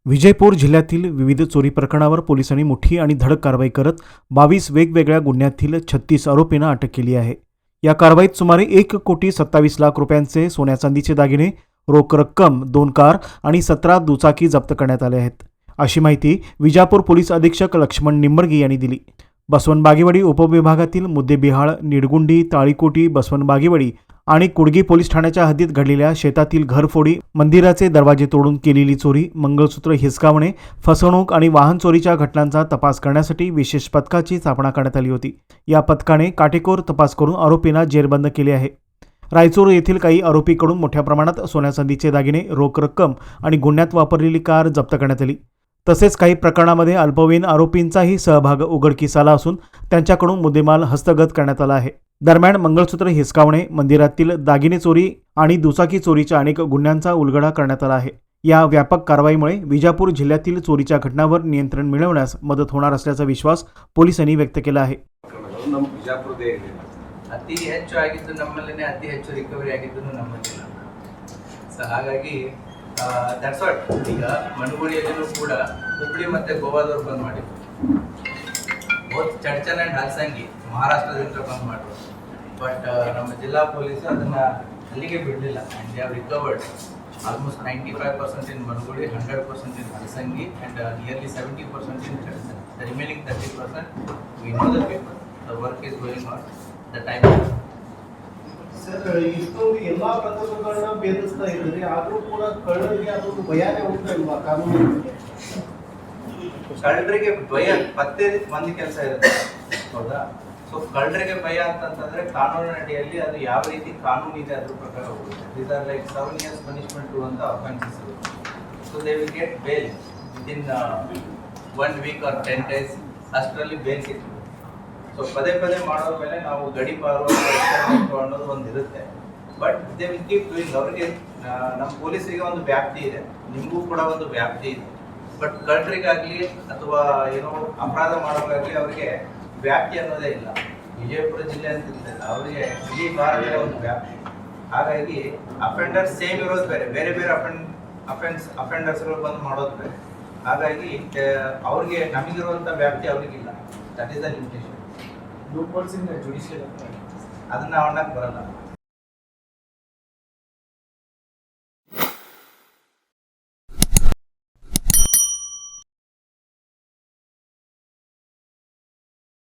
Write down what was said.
विजयपूर जिल्ह्यातील विविध चोरी प्रकरणावर पोलिसांनी मोठी आणि धडक कारवाई करत 22 वेगवेगळ्या गुन्ह्यातील 36 आरोपींना अटक केली आहे. या कारवाईत सुमारे 1,27,00,000 रुपयांचे सोन्या चांदीचे दागिने, रोख रक्कम, 2 कार आणि 17 दुचाकी जप्त करण्यात आले आहेत, अशी माहिती विजापूर पोलीस अधीक्षक लक्ष्मण निंबर्गी यांनी दिली. बसवनबागेवाडी उपविभागातील मुद्देबिहाळ, निडगुंडी, ताळीकोटी, बसवनबागेवाडी आणि कुडगी पोलीस ठाण्याच्या हद्दीत घडलेल्या शेतातील घरफोडी, मंदिराचे दरवाजे तोडून केलेली चोरी, मंगळसूत्र हिसकावणे, फसवणूक आणि वाहन चोरीच्या घटनांचा तपास करण्यासाठी विशेष पथकाची स्थापना करण्यात आली होती. या पथकाने काटेकोर तपास करून आरोपींना जेरबंद केले आहे. रायचूर येथील काही आरोपीकडून मोठ्या प्रमाणात सोन्या चांदीचे दागिने, रोख रक्कम आणि गुन्ह्यात वापरलेली कार जप्त करण्यात आली. तसेच काही प्रकरणामध्ये अल्पवयीन आरोपींचाही सहभाग उघडकीस आला असून त्यांच्याकडून मुद्देमाल हस्तगत करण्यात आला आहे. दरम्यान मंगळसूत्र हिसकावणे, मंदिरातील दागिने चोरी आणि दुचाकी चोरीच्या अनेक गुन्ह्यांचा उलगडा करण्यात आला आहे. या व्यापक कारवाईमुळे विजापूर जिल्ह्यातील चोरीच्या घटनांवर नियंत्रण मिळवण्यास मदत होणार असल्याचा विश्वास पोलिसांनी व्यक्त केला आहे. ಅತಿ ಹೆಚ್ಚು ಆಗಿದ್ದು ನಮ್ಮಲ್ಲೇ ಅತಿ ಹೆಚ್ಚು ರಿಕವರಿ ಆಗಿದ್ದು ನಮ್ಮಲ್ಲಿಲ್ಲ. ಸೊ ಹಾಗಾಗಿ ದಟ್ಸ್ ವಾಟ್ ಈಗ ಮನುಗುಡಿಯಲ್ಲೂ ಕೂಡ ಹುಬ್ಳಿ ಮತ್ತು ಗೋವಾದವ್ರು ಬಂದ್ ಮಾಡಿದ್ರು. ಬೋತ್ ಚಡ್ಚನ್ ಆ್ಯಂಡ್ ಹಲ್ಸಂಗಿ ಮಹಾರಾಷ್ಟ್ರದಿಂದ ಬಂದ್ ಮಾಡಿದ್ರು. ಬಟ್ ನಮ್ಮ ಜಿಲ್ಲಾ ಪೊಲೀಸು ಅದನ್ನು ಅಲ್ಲಿಗೆ ಬಿಡಲಿಲ್ಲ. And they have recovered almost 95% in Manugudi, 100% in Halsangi and nearly 70% in Chadchan. The remaining 30% we know the people. The work is going on. Sir, ಇಷ್ಟೊಂದು ಎಲ್ಲಾ ಪ್ರಕರಣಗಳನ್ನ ಭೇದಿಸ್ತಾ ಇದ್ದಾರೆ, ಆದ್ರೂ ಕೂಡ ಕಳ್ಳರಿಗೆ ಅದೊಂದು ಭಯನೇ ಉಂಟು ಇಲ್ವಾ ಕಾನೂನು? ಕಳ್ಳರಿಗೆ ಭಯ ಪತ್ತೆ ಮಂದಿ ಕೆಲಸ ಇರುತ್ತೆ, ಹೌದಾ? ಸೊ ಕಳ್ಳರಿಗೆ ಭಯ ಅಂತಂದ್ರೆ ಕಾನೂನಿನ ಅಡಿಯಲ್ಲಿ ಅದು ಯಾವ ರೀತಿ ಕಾನೂನು ಇದೆ ಅದ್ರ ಪ್ರಕಾರ ಹೋಗುತ್ತೆ. These are like 7 years punishment ಅಂತ offences. So they will get bail within 1 week or 10 days. ಅಷ್ಟರಲ್ಲಿ ಬೇಲ್ ಸಿಗ್ತದೆ. ಸೊ ಪದೇ ಪದೇ ಮಾಡೋದ್ರ ಮೇಲೆ ನಾವು ಗಡಿಪಾರು ಅನ್ನೋದು ಒಂದು ಇರುತ್ತೆ. But they will keep doing. ಅವ್ರಿಗೆ ನಮ್ಮ ಪೊಲೀಸರಿಗೆ ಒಂದು ವ್ಯಾಪ್ತಿ ಇದೆ, ನಿಮಗೂ ಕೂಡ ಒಂದು ವ್ಯಾಪ್ತಿ ಇದೆ. ಬಟ್ ಕಳ್ಳರಿಗಾಗಲಿ ಅಥವಾ ಏನೋ ಅಪರಾಧ ಮಾಡೋರಾಗಲಿ ಅವ್ರಿಗೆ ವ್ಯಾಪ್ತಿ ಅನ್ನೋದೇ ಇಲ್ಲ. ವಿಜಯಪುರ ಜಿಲ್ಲೆ ಅಂತ ಇರ್ತಲ್ಲ, ಅವರಿಗೆ ಇಡೀ ಭಾರತದ ಒಂದು ವ್ಯಾಪ್ತಿ. ಹಾಗಾಗಿ ಅಫೆಂಡರ್ಸ್ ಸೇಮ್ ಇರೋದು ಬೇರೆ, ಬೇರೆ ಬೇರೆ ಅಫೆಂಡರ್ಸ್ಗಳು ಬಂದು ಮಾಡೋದು ಬೇರೆ. ಹಾಗಾಗಿ ಅವ್ರಿಗೆ ನಮಗಿರುವಂಥ ವ್ಯಾಪ್ತಿ ಅವ್ರಿಗಿಲ್ಲ. That is the limitation. Loopholes in judicial ಅದನ್ನ ಅವಣ್ಣಕ್ಕೆ ಬರಲ್ಲ.